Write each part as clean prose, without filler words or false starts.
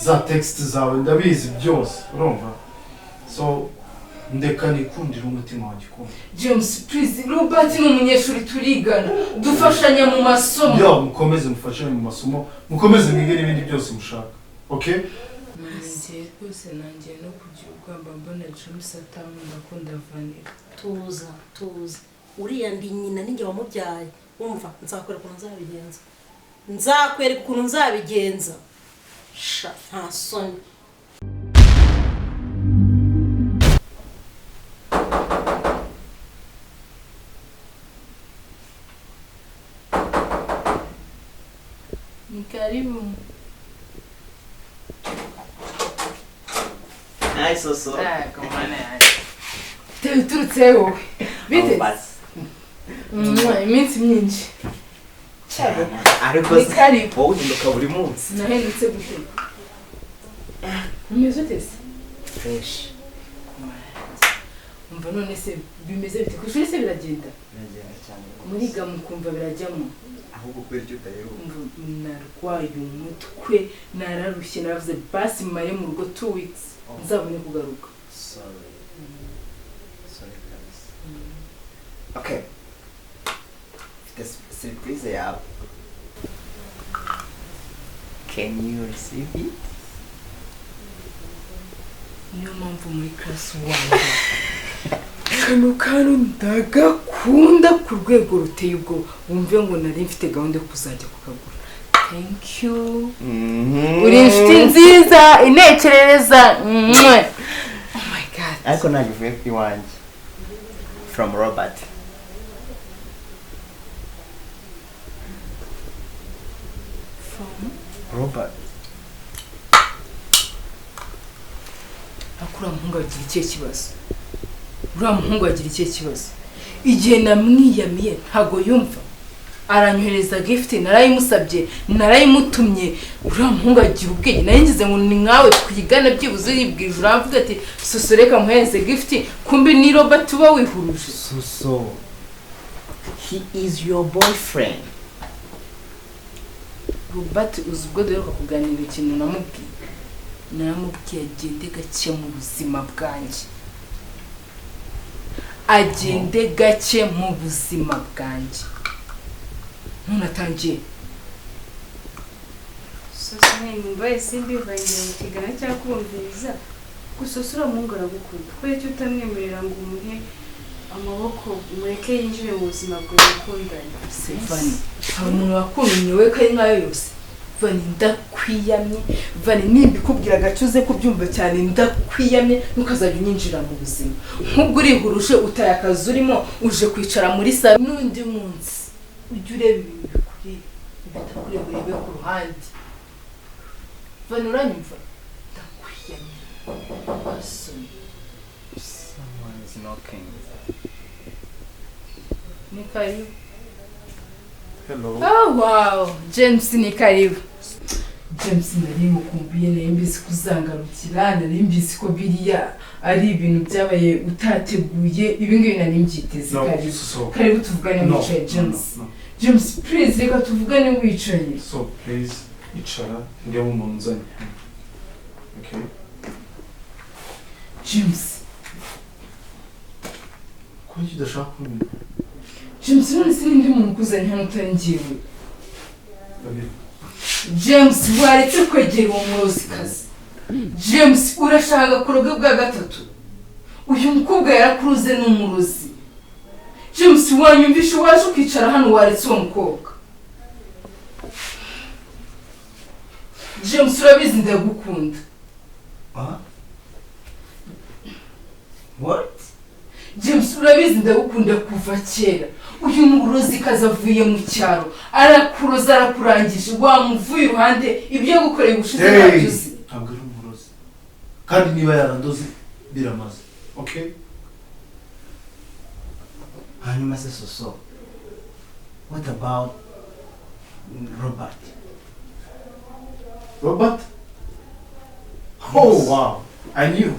za text zawe ndabizi byose urumva so ndeka nikundira umutima wanjye kumva James please Robert ni umunyeshuri turigana dufashanya mu masomo yo mukomeze mufashanye mu masomo mukomeze mwige n'ibindi byose mushaka okay ngiye rwose nanjye no kugira ubwamba mbona James atamunda ko ndavanira tuza uriya ndi nyina ninjye wamubyaye wumva nzakwereka ukuntu nzabigenza sha nta soni karibu. Ai, soso. Como é? Tudo seu. Vite? Iminsi myinshi. Cyabo. Ariko wowe uhinduka buri munsi. Nahindutse gute? Umeze utese? Fresh. Umva none se bimeze bite? Ku ishuri se biragenda? Biragenda cyane. Muri gamu kumva birajyamo. Ahubwo kwera icyo utaheruka. Narwaye umutwe, nararushye naravuze basi mare mu rugo 2 weeks. Nzabone kugaruka. Sorry guys. Okay. This surprise yawe. Can you receive it? Niyo mpamvu muri class 1 kano ndagakunda ku rwego ruteye ubwo wumve ngo nari mfite gahunda yo kuzajya kukagura. Thank you. Uri inshuti nziza intekerereza. Oh my god. Ariko nagivuye ku iwanjye. From Robert. From Robert. akura muhungu agira ikihe kibazo. Uriya muhungu agira ikihe kibazo. Igihe namwiyamiye ntago yumva. Aranyohereza gift narayimusabye narayimutumye uriya muhungu agira ubwenge naringize ngo ni nkawe twigana byibuze yibwije uravuga ati soso reka muhereze gift kumbe ni Robert uba wihuruje. Soso. He is your boyfriend. Robert uzubwo dore kuganira ikintu namubwiye agende gake mu buzima bwanjye. Agende gake mu buzima bwanjye. Ntunatangiye. Soso nimbaye simbivangiye mu kigana cyakumviriza. Gusosura mungu aragukunda. Ko icyo utamwemerera ngo umuhe amaboko mureke yinjire mu buzima bwawe ukundanye. Vani, hari umuntu wakumenye we kari nkayo yose. Vani ndakwiyamye, Vani nimbikubwira gacuze kubyumva cyane ndakwiyamye nukazajya unyinjira mu buzima. Nkubwo urihuruje utayakaza urimo uje kwicara muri salo n'undi munsi. Ujye ureba ibintu bikuri bitakure burebe ku ruhande. Vani uranyumva ndakwiyamye. Asoni. Someone is knocking. Ni karibu. hello Oh wow, James ni karibu. James nari mukumbuye nari mbizi kuzangarukira nari mbizi ko biriya ari ibintu byabaye utateguye ibi ngibi nari mbyiteze karibu. Karibu tuvugane wicaye James. James please reka tuvugane wicaye. so please icara ndebe umuntu uzanye okay James. ko kidashaka kumenya James none se ndi muntu kuzanye hano utangiwe. babiri James waretse kwegera uwo murozikazi. James urashaka kuroga bwa gatatu. Uyu mukobwa yarakuruze n'umurozi. James wanyumvishe waje ukicara hano waretse uwo mukobwa. James urabizi ndagukunda. What? James urabizi ndagukunda kuva kera. Uyu murozi kazavuye mu cyaro. Arakuroza arakurangije wamuvuye iruhande ibyo gukorera ubushize nabyuzi. ntabwo ari umurozi kandi niba yarandoze biramaze okay Hanyuma se soso. What about Robert? Robert oh wow I knew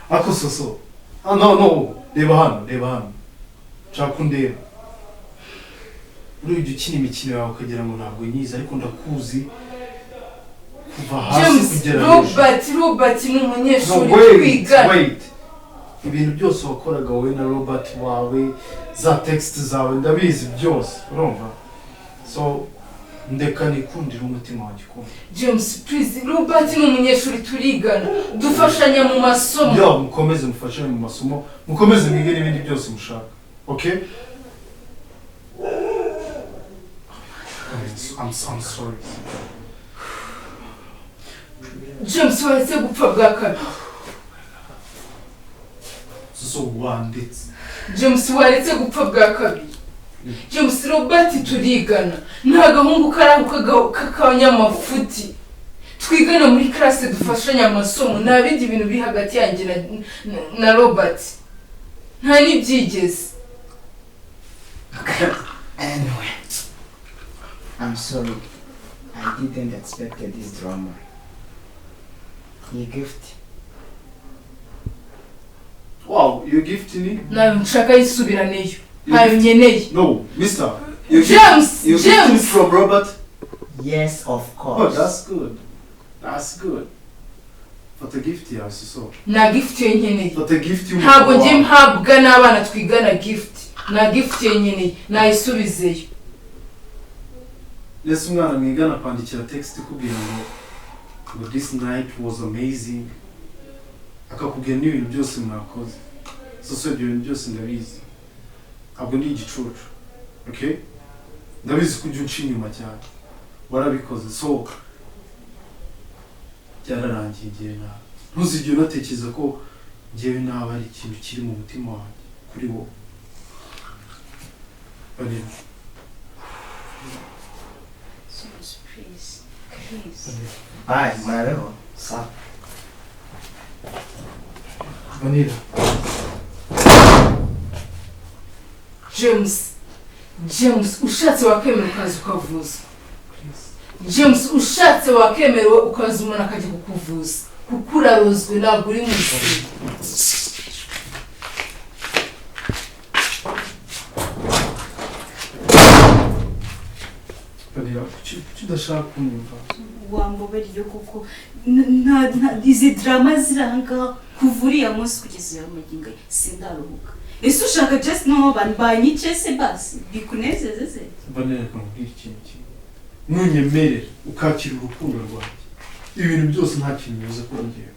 ako soso no reba hano nshaka kundeba ujya ukina imikino yawe ukagira ngo ntabwo nyiza ariko ndakuzi kuva hasi kugera hejuru. Robert ni umunyeshuri twigana. Ibintu byose wakoraga wowe na Robert wawe, za text zawe ndabizi byose, urumva? So ndeka nikundira umutima wanjye kumva. James, please, Robert ni umunyeshuri turigana, dufashanya mu masomo. Yo, mukomeze mufashanye mu masomo, mukomeze mwige n'ibindi byose mushaka. Okay? I'm sorry. James, waretse gupfa bwa kabiri. So wanditse. James, waretse gupfa bwa kabiri. James, Robert turigana, nta gahungu karahuka kakanyamafuti. Twigana muri classe dufashanya amasomo, nta bindi bintu biri hagati yanjye na Robert. Nta nibyigeze. Anyway, I'm sorry. I didn't expect this drama. Your gift. Wow, you gifting me? Nawe nshaka yisubiraneyo. Ntayo nyeneye. No, mister. James, you gifting from Robert? Yes, of Oh, course. that's good. That's good. But a gift yawe so. Na gift yo nyeneye. But a gift you. Ntabwo ngiye mpabwa n'abana twigana gift. Na gift yo nyeneye, nayisubizeyo. Nese umwana mwigana kwandikira text kubwira ngo this night was amazing. Akakubwira n'ibintu byose mwakoze. So ibyo bintu byose ndabizi. Ntabwo ndi igicucu. Okay? Ndabizi ko ujya unca inyuma cyane. Warabikoze. So byararangiye igihe nawe. Ntuzigere unatekereza ko njyewe nawe ari ikintu kiri mu mutima wanjye kuri wowe. Please. Bye, murabeho. Sa. Vanilla. James, ushatse wakemera ukaza ukavuza. James, ushatse wakemerewe ukaza umuntu akajya kukuvuza. Kuko urarozwe ntabwo uri muzima. Vanilla, kuki udashaka kunyumva? Wambabariye kuko izi drama ziri ahangaha kuva uriya munsi kugeza uyu magingo sindaruhuka. Ese ushaka just no banyice se basi bikunezeze se? Vanilla, kamubwira ikintu kimwe. Nunyemerera ukakira urukundo rwanjye. Ibintu byose nta kintu bivuze kuri njyewe.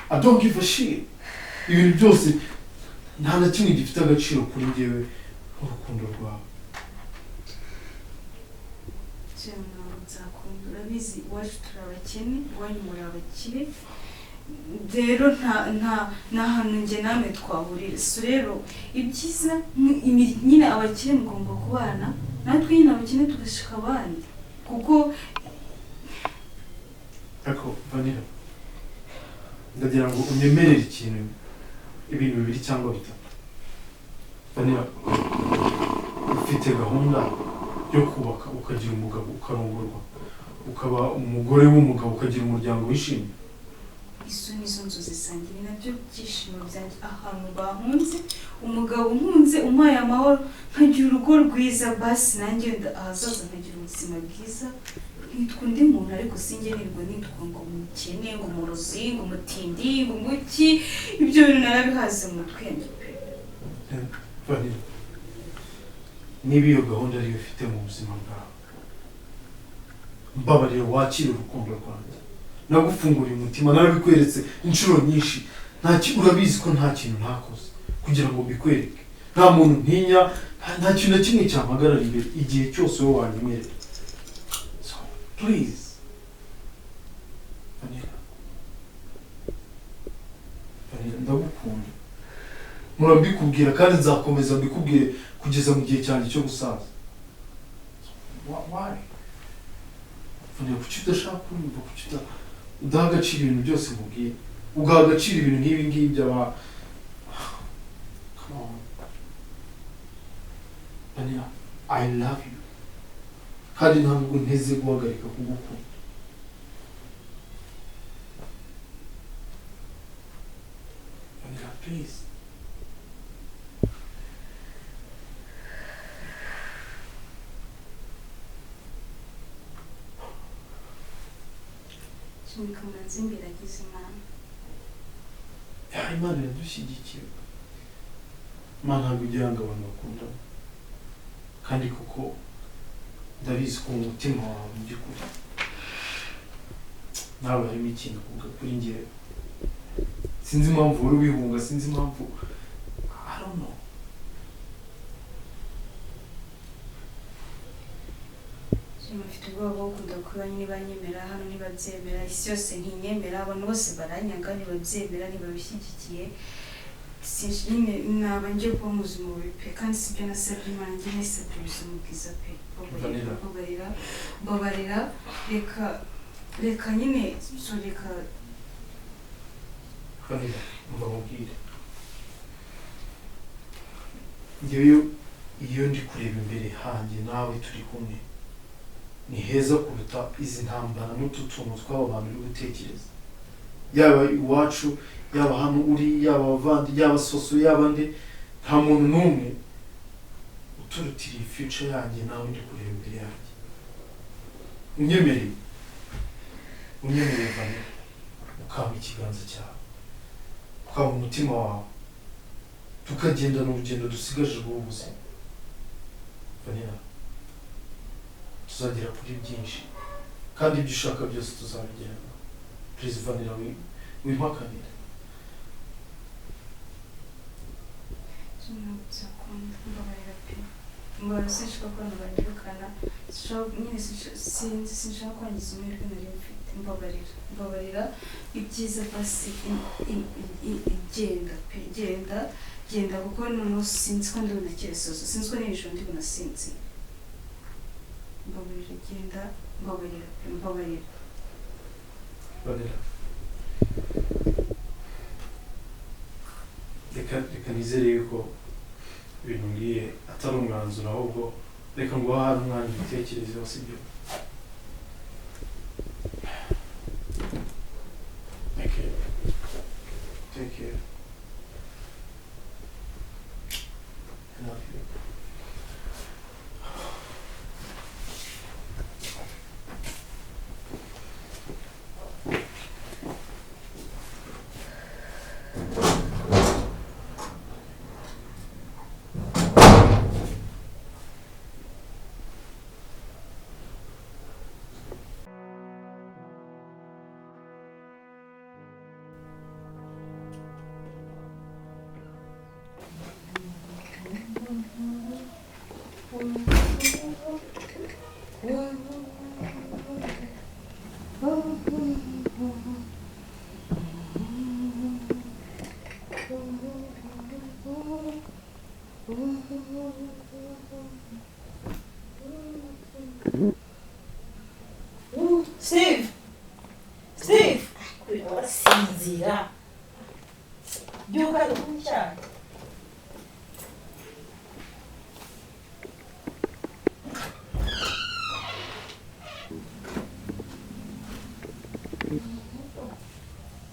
I don't give a shit. Ibintu byose nta na kimwe gifite agaciro kuri njyewe nk'urukundo rwawe. Urabizi iwacu turi abakene, iwanyu muri abakire, rero nta hantu njye namwe twahurira. So rero ibyiza nyine abakire mugomba kubana, natwe nyine abakene tugashika abandi kuko Ariko Vanilla, ndagira ngo unyemerere ibintu bibiri cyangwa bitatu. Vanilla, ufite gahunda yo kubaka ukagira umugabo ukarongorwa, ukaba umugore w'umugabo ukagira umuryango wishimye. izo nizo nzozi zanjye, ni nabyo byishimo byanjye. Ahantu bahunze umugabo nkunze umpaye amahoro, nkagira urugo rwiza, basi nanjye ahazaza nkagira ubuzima bwiza, nitwa undi muntu ariko singenerwa nitwa ngo umukene, ngo umurozi, ngo umutindi, ngo umuki. Ibyo bintu narabihaze mu mutwe yanjye pe. Vanilla, niba iyo gahunda ariyo ufite mu buzima bwawe, mbabarira wakire urukundo rwanjye. Nagufunguriye umutima, narabikweretse inshuro nyinshi. Urabizi ko nta kintu ntakoze kugira ngo mbikwereke. Nta muntu ntinya, nta kintu na kimwe cyampagarara imbere igihe cyose wowe wanyemerera. So, please. Vanilla, ndagukunda. Murabikubwira kandi nzakomeza mbikubwire kugeza mu gihe cyanjye cyo gusaza. Why? Vanilla, kuki udashaka kumva, kuki udaha agaciro ibintu byose mubwiye, ugaha agaciro ibintu nk'ibi ngibi by'aba. Come on. Vanilla, I love you. Kandi ntabwo nteze guhagarika kugukunda. Vanilla, please. sunika muranzi imbere agize Imana. Imana iradushyigikiye. Imana ntabwo igira ngo abantu bakundane. Kandi kuko ndabizi ko mu mutima wawe mu by'ukuri nawe harimo ikintu kuvuga kuri njye. Sinzi impamvu wari ubihunga, sinzi impamvu, I don't know. Mfite ubwoba bwo kudakora ntibanyemera hano ntibabyemera, isi yose ntinyemera, abantu bose baranyanga ntibabyemera ntibabishyigikiye. Nyine naba ngiye kuba muzima bubi pe, kandi sibyo nasabye Imana, njye nasabye ubuzima bwiza pe. Mbabarira, reka nyine reka Vanilla, mbabwire. Njyewe iyo ndi kureba imbere hanjye nawe turi kumwe, ni heza kuruta izi ntambara n'utu tuntu tw'aba bantu uri gutekereza. Yaba iwacu, yaba hano uri, yaba abavandi, yaba soso, yaba nde, nta muntu n'umwe uturutiriye future yanjye nawe ndi kureba imbere yanjye. Unyemereye Vanilla, ukaba ikiganza cyawe, ukaba umutima wawe, tukagendana urugendo dusigaje rw'ubuzima. Vanilla, tuzagera kuri byinshi, kandi ibyo ushaka byose tuzabigeraho. Please Vanilla, wimpakanire. Mbabarira pe. Mbabarira, sinshaka ko abantu banyirukana, sinshaka kwangiza amahirwe nari mfite. Mbabarira, ibyiza basi genda pe, genda kuko noneho sinzi ko ndabona icyerekezo, sinzi ko n'ijoro ndibona sinzi. Mbabarira, genda, mbabarira pe, mbabarira. Vanilla, reka nizere yuko ibintu ngiye atari umwanzuro, ahubwo reka ngo hari umwanya ibitekerezo sibyo. Take care. I love you. Steve! Warasinzira. Byuka cyane.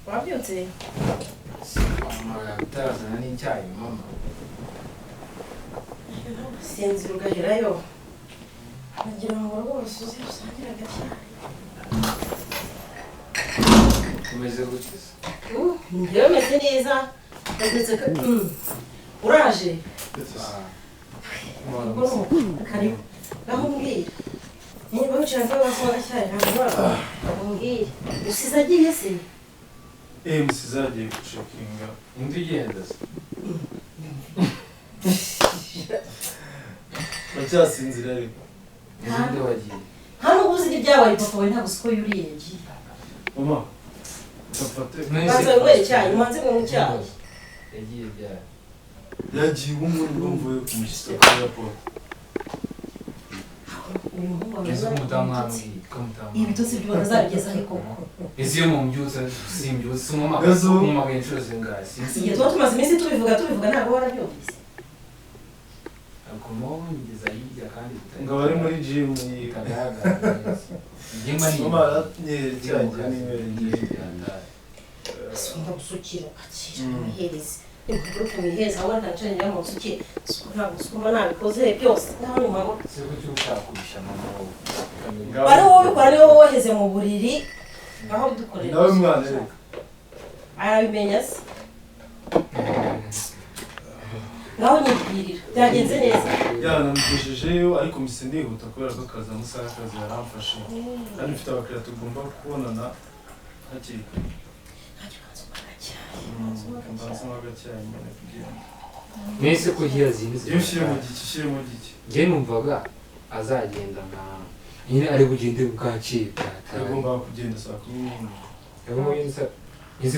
Wabyutse? Mama, utazana n'icyayi mama. Sinzira ugaherayo. Nagira ngo rwose uze usangira agacyayi. Umeze gute se? Njyewe meze neza. Ndetse uraje? Karibu. Namumbwira. Niba ushaka wasanga cyane ntabwo namumbwira. Usize agiye se? Musize agiye gushokinga. Undi ugenda se? Uracyasinzira ariko. Ninde wagiye? Hano ubuzi ibyabaye papa we ntabwo siko yuriye yagiye. Mama, ufate. Baza were cyane, umanze mu cyayi. Yagiye byari. Yagiye umuntu mvuye kumushyira kuri airport. Ese umutamwambi, ibitotsi byo bazabigeza he koko? ese yo mu mbyutsa simbyutsa mu magenshi yose ngasi. Igihe tuba tumaze iminsi tubivuga ntabwo warabyumvise. Akomo ngeza hirya kandi ngo bari muri gym itagaragara neza. Ngimba ni mama cyangwa n'imere ngiye. Sumba gusukira akira muhereze. Impuguke muhereze aho ntacanye mu gusukira. Sukuma nabikoze byose. Naho nyuma ngo siko cyushakubisha mama. bari wowe bari wowe waheze mu buriri ngaho dukorera nawe mwana reka arabimenya se ngaho nyibwirira byagenze neza yanamugejejeyo ariko mise ndihuta kubera ko akazi amasaha y'akazi yaramfashe kandi mfite abakiriya tugomba kubonana hakiri kare mbanza agacyayi nyine kugira ngo mwese ko hiyazinze iyo ushyiremo gike njye numvaga azagenda nka nyine ari bugende bwacibwa agomba kugenda saa 11 izi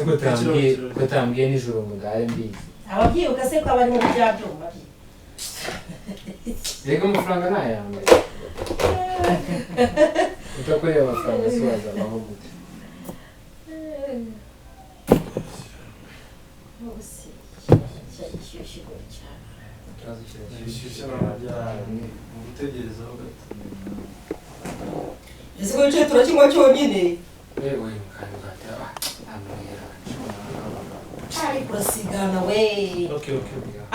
ko tambwiye nijoro ngo ndare mbizi ababyibuka se ko abari muri bya byuma bye reka amafaranga ntayambaye utakoreye amafaranga si wazabaho gute ishyushya n'amajyaruguru mu gutegerezaho gato ese ko wicaye turakinywa cyonyine wewe mukanya ugahita amwera ariko urasigana we okay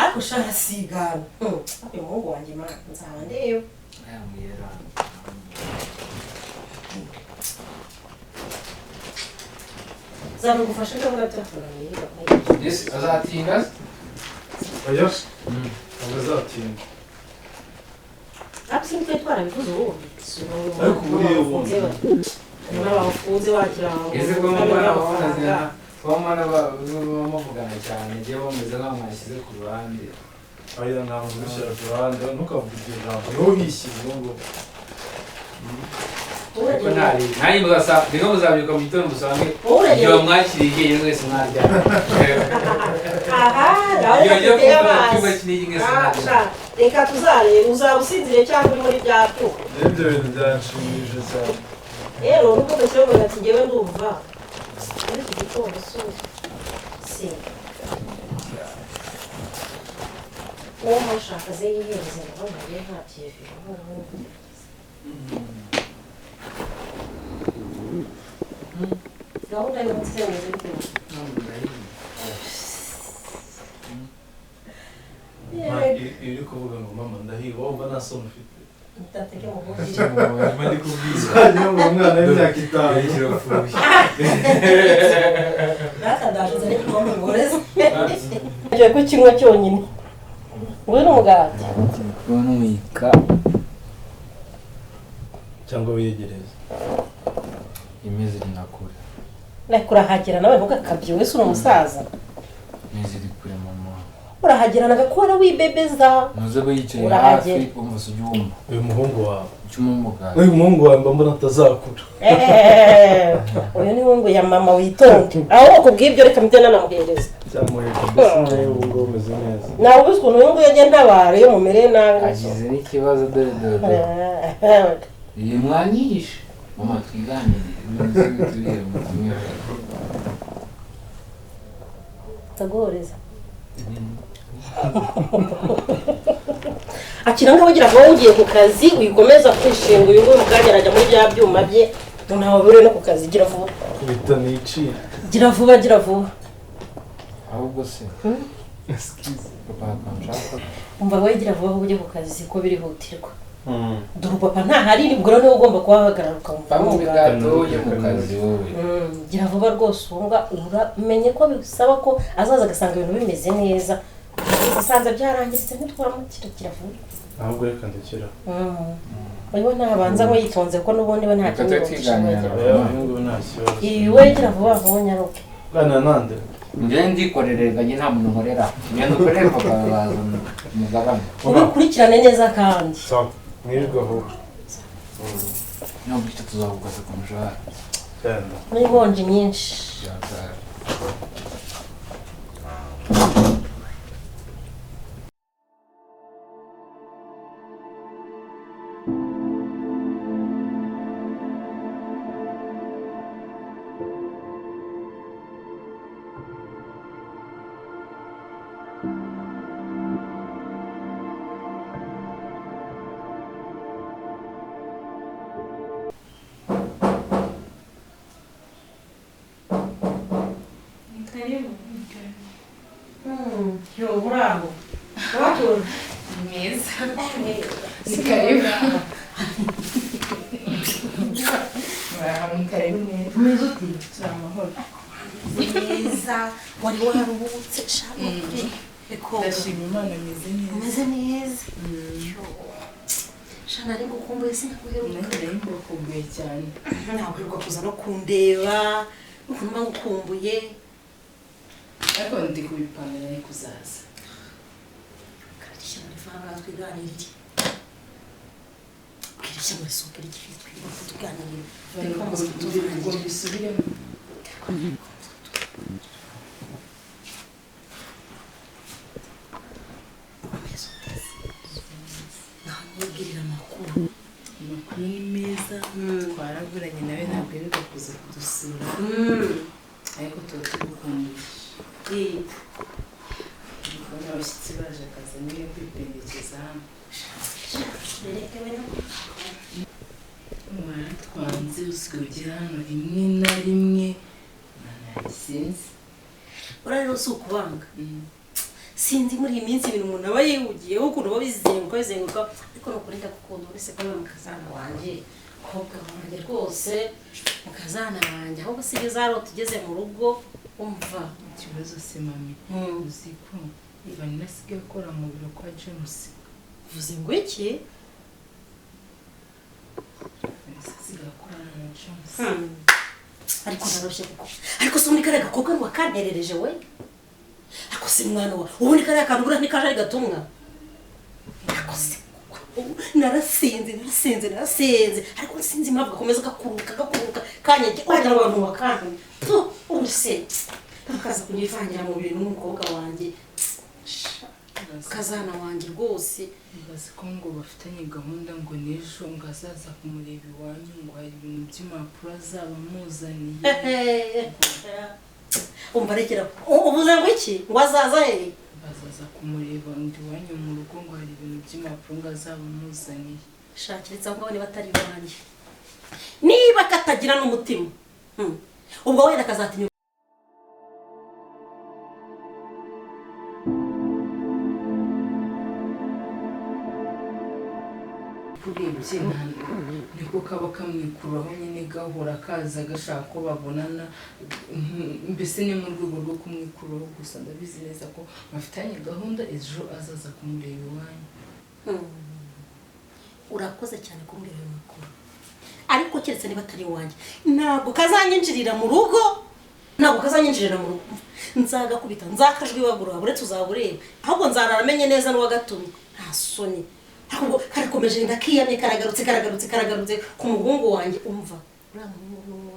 ariko ushaka asigana uyu muhungu wanjye mana nzaba ndeyo amwera zamugufasha ko muratakura yes azatinda oya azatinda absolutely twarabivuze ubu ariko buriya ubundi n'abafunze wagira ngo ese ko bamana bamuvugana cyane njye bameze nk'aho mwashyize ku ruhande oya ntabwo ubishyira ku ruhande ntukavuge iryo jambo niho hishyira ngo ariko nanjye muzasanga ni nko muzabyuka mu gitondo musange igihe bamwakiriye yari mwese mwaryamye aha nawe ufite amazi reka tuzareba uzaba usinzire cyangwa uri muri bya byuma ibyo bintu byanshimishije cyane rero nuko mbese ngo ati njyewe ndumva muri iki gitondo si uwo mushaka ze yihereze ngo ntabwo nta TV gahunda y'umunsi yemeze bitewe iri kuvuga ngo mama ndahiba wumva nta soni ufite utatege mu mama ndi kubwira ngo umwana w'imyaka 5 nakadaje n'igikombe ngoreze ngiye ku kinywa cyonyine wowe n'umugati n'umwika cyangwa wiyegereza imeze rinakura urahagera nawe ntugakabye wese uri umusaza imeze iri kure mama urahagera nagakora wibebeza muze aba yicaye hafi umva ujya wumva uyu muhungu wawe cy'umumugati uyu muhungu wawe mba mbona atazakura uyu ni wungu ya mama witonde aho kubw'ibyo reka mpite nanamuhereza cyamureka mbese nawe wungu umeze neza nawe uzi ukuntu uyu nguyu agenda abara iyo mumereye nabi agize n'ikibazo dore iyi mwanyihishe mama twiganirire turiye mu kimwe tagohoreza akira ngaho ugira ngo ugiye ku kazi uyikomeza kwishinga uyu nguyu mukanya arajya muri bya byuma bye ntawe buriwe no ku kazi gira vuba bita nicira gira vuba ahubwo se papa akanshaka umva wowe gira vuba ahubwo ujye ku kazi ko birihutirwa dore papa ntahari nibwo niwe ugomba kuhahagarara ukamva mu bigato ujye mu kazi wowe gira vuba rwose uwunga uramenye ko bisaba ko azaza agasanga ibintu bimeze neza asanze byarangiritse ntitwaramukira vuba ahubwo reka ndekera uyu ntabanza ngo yitonze ko n'ubundi we nta kintu iwe gira vuba vuba nyaruke bwana nande njye ndikorere ganye nta muntu nkorera ngenda ukorere bakabaza umugabane ubikurikirane neza kandi mwirirwa vuba ntabwo icyo tuzahugaza ku mushahara muri nkonji nyinshi bravo. Quatro. Mesa. Se caiu. karibu umeze uti amahoro neza wari wararuhutse shaka eko ndashima Imana meze neza umeze neza shana ari gukumbuye sinakuheruka nari ngukumbuye cyane ntabwo kuza no kundeba ukuntu ngukumbuye ariko ndi kubipanga ari kuzaza karishya muri fanga twiganirire kirishya muri sope ry'ifi tuganirire ngo bisubiremo nabwirira amakuru ni meza twaraguranye nawe ntabwo biga kuza kudusura ariko tuba tugukumbuye ubona abashyitsi baje akaza niyo kwipendekeza hano waratwanze usigaye ugera hano rimwe na rimwe sinzi urarero si ukubanga sinzi muri iyi minsi ibintu umuntu aba yihugiyeho ukuntu aba bizenguka ariko nukuri ndagukunda uretse ko mukazana wanjye kobwa wanjye rwose mukazana wanjye ahubwo si bizarota ugeze mu rugo umva ikibazo se mami uzi ko Ivan asigaye akora mu biro kwa James uvuze ngo iki asigaye akorana na James ariko naroshye kuko ariko se muri kariya gakobwa ngo wakanterereje we ako si mwana wa ubundi kariya kantu buriya ntikaje ari gatumwa ako se narasinze ariko sinzi impamvu gakomeza gakuruka kanyege wagira ngo abantu bakandi ubuse akaza kunyivangira mu bintu n'umukobwa wanjye kazana wanjye rwose bazi ko ngo bafitanye gahunda ngo n'ejo ngo azaza kumureba iwanyu ngo hari ibintu by'impapuro azaba amuzaniye umva rekera ubuze ngo iki ngo azaza he bazaza kumureba ngo iwanyu mu rugo ngo hari ibintu by'impapuro ngo azaba amuzaniye shakiritse aho ngaho niba atari iwanjye niba katagira n'umutima ubwo wenda kazatinya urebye niko kaba kamwikuraho nyine gahora kaza gashaka ko babonana mbese ni mu rwego rwo kumwikuraho gusa ndabizi neza ko bafitanye gahunda ejo azaza kumureba iwanyu urakoze cyane kumbwira ayo makuru ariko keretse niba atari iwanjye ntabwo kazanyinjirira mu rugo nzagakubita nzakajwi wagura uretse uzabureba ahubwo nzararamenye neza n'uwagatumye nta soni ahubwo karakomeje ndakiyamye karagarutse ku muhungu wanjye umva uriya muhungu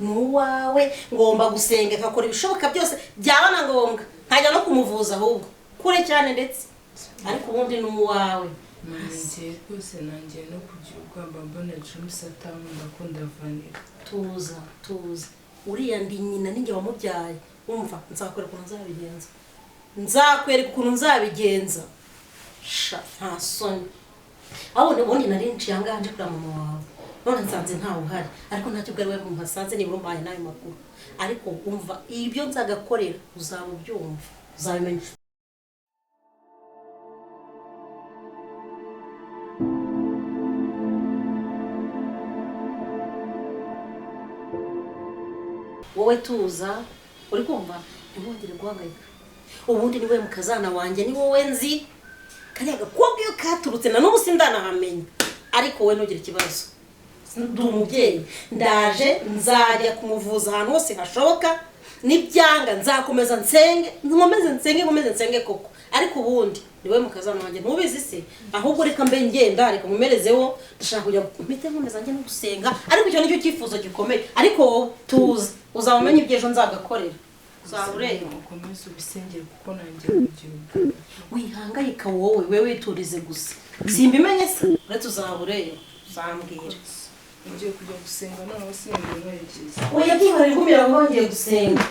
n'uwawe ngomba gusenga akakora ibishoboka byose byaba na ngombwa nkajya no kumuvuza ahubwo kure cyane ndetse ariko ubundi n'uwawe nanjye rwose nanjye no kugira ubwamba mbona James atankunda ko ndavanira tuza uriya ndi nyina ninjye wamubyaye umva nzakwereka ukuntu nzabigenza nta soni abone ubundi nari nciye angahe nje kuri mama wawe none nsanze ntawe uhari ariko ntacyo bwari we muhasanze nibura umpaye n'ayo makuru ariko umva ibyo nzagakorera uzaba ubyumva uzabimenya wowe tuza uri kumva ntibongere guhangayika ubundi ni we mukazana wanjye ni wowe nzi kariya gakobwa iyo katurutse na n'ubu sindanahamenya ariko wowe ntugire ikibazo ndi umubyeyi ndaje nzajya kumuvuza ahantu hose hashoboka nibyanga nzakomeza nsenge koko ariko ubundi ni we mukazana wanjye ntubizi se ahubwo reka mbe ngenda reka mumerezeho ndashaka kujya mpite nkomeza njye no gusenga ariko icyo nicyo cyifuzo gikomeye ariko wowe tuza uzabumenya iby'ejo nzagakorera uzabureba ukomeze ubisengere kuko nanjye kugira wihangayika wowe witurize gusa simbimenye se uretse uzabureba uzambwira ugiye kujya gusenga noneho sinjye nwerekeza oya byihorera igumira ngo ngiye gusenga